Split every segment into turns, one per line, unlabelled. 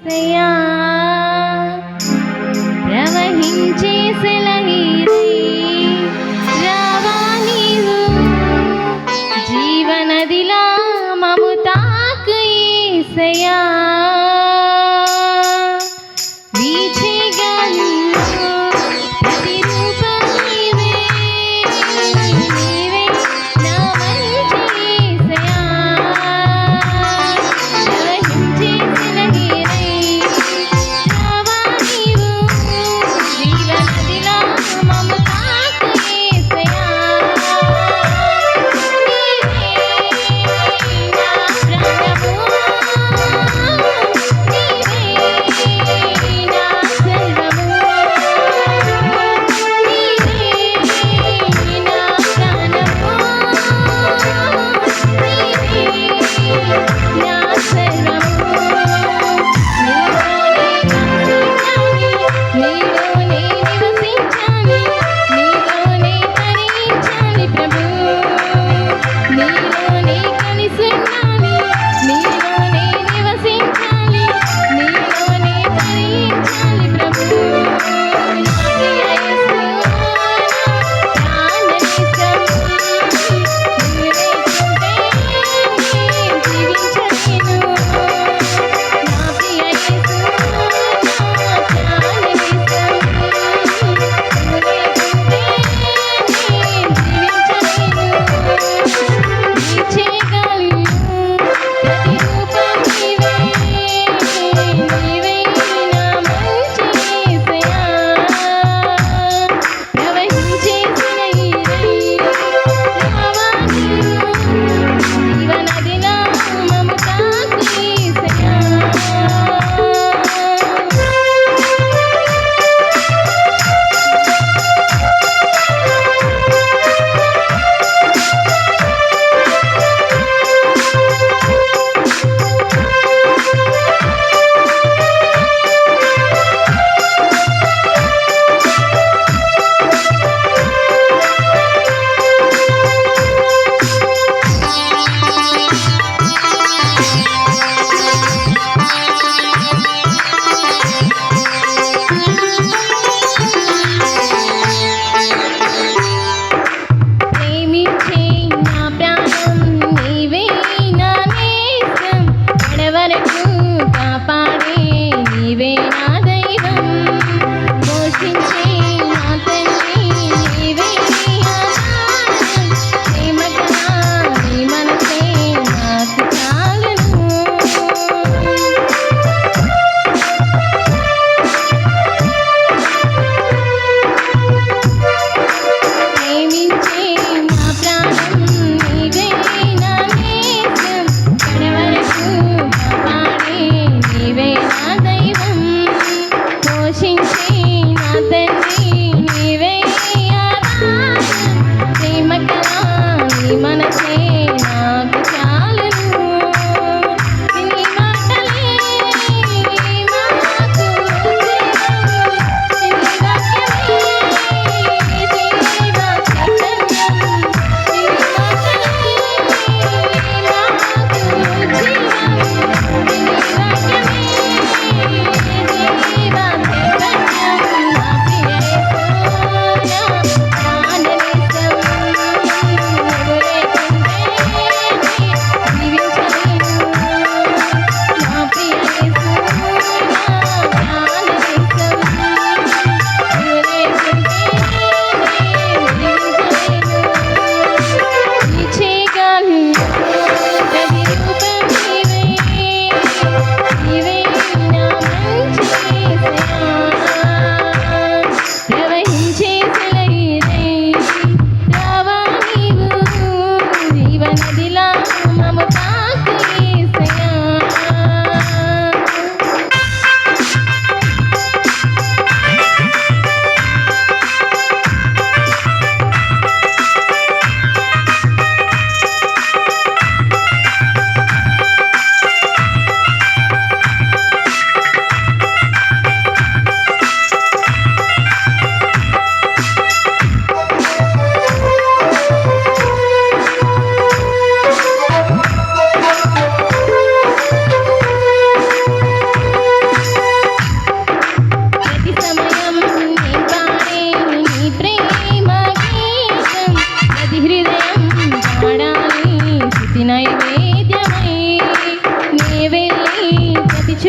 సయా ప్రవహించే సెలయేరై రావా నీవు జీవనదిలా మము తాకు యేసయ్యా వీచే గాలిలో ప్రతిరూపం నీవే నీవే నా మంచి యేసయ్యా ప్రవహించే సెలయేరై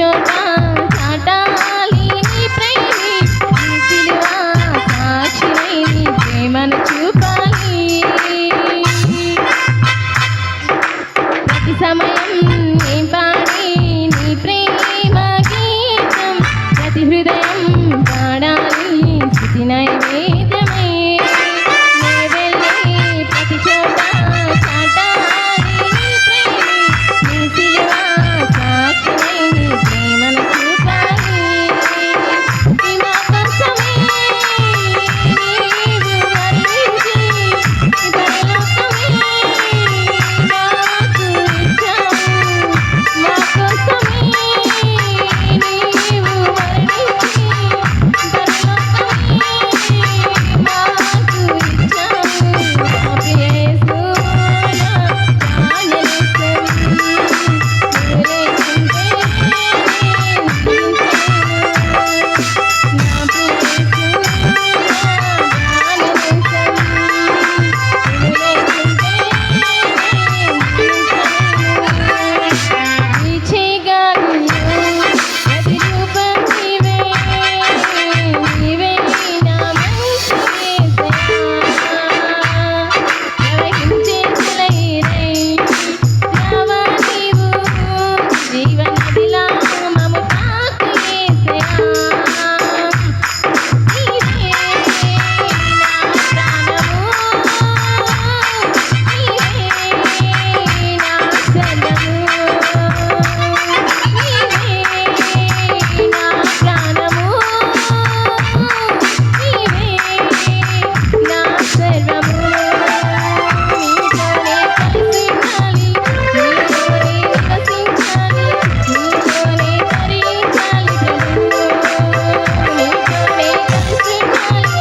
చోట చాటాలి నీ ప్రేమే నీ సిలువ సాక్షివై నీ ప్రేమను చూపాలి ప్రతి సమయం నేను పాడి నీ ప్రేమ గీతం ప్రతి హృదయం పాడాలి స్తుతి నైవేద్యమే నే వెళ్ళి ప్రతి చోట చాటాలి నీ ప్రేమే నీ సిలువ సాక్షివై నీ ప్రేమను చూపాలి ఈ మా కోసమే నీవు మరణించి ఈ పరలోకమే నాకు ఇచ్చావు మా కోసమే నీవు మరణించి పరలోకమే నాకు ఇచ్చావు నా ప్రియ యేసు నా ప్రాణనేశం నీవు లేకుంటే నేను జీవించలేను నా ప్రియ యేసు నా ప్రాణనేశం నీవు లేకుంటే నేను జీవించలేను ఈ చేయగలను ప్రతిరూపం నీవే నీవే నా మంచి యేసయ్యా ప్రవహించే సెలయేరై రావా నీవు జీవనదిలా మము తాకు యేసయ్యా నీవే నా ప్రాణము నీవే నా సర్వము నీవే నా ప్రాణము నీవే నా సర్వము నీతోనే కలిసి ఉండాలి నీతోనే నివసించాలి నీతోనే తరించాలి ప్రభు నీతోనే కలిసి ఉండాలి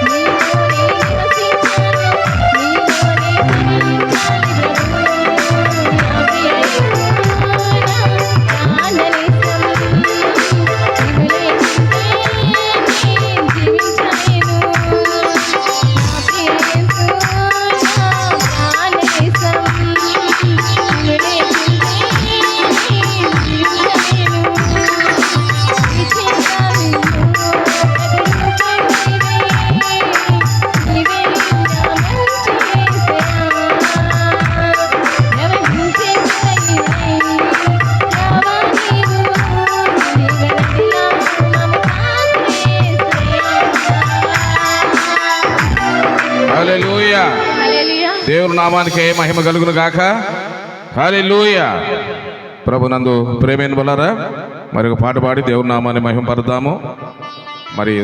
నీతోనే నివసించాలి నీతోనే తరించాలి ప్రభు నా ప్రియ యేసు నా ప్రాణనేశం నీవు లేకుంటే నేను జీవించలేను నా ప్రియ యేసు నా ప్రాణనేశం నీవు లేకుంటే నేను జీవించలేను ఈ చేయగలను ప్రతిరూపం నీవే నీవే నా మంచి యేసయ్యా ప్రవహించే సెలయేరై రావా నీవు జీవనదిలా మము తాకు యేసయ్యా
హల్లెలూయా.
హల్లెలూయా
దేవుని నామానికి మహిమ కలుగును గాక. హల్లెలూయా. ప్రభునందు ప్రేమైన వలరా మరి ఒక పాట పాడి దేవుని నామాన్ని మహిమ పడదాము. మరి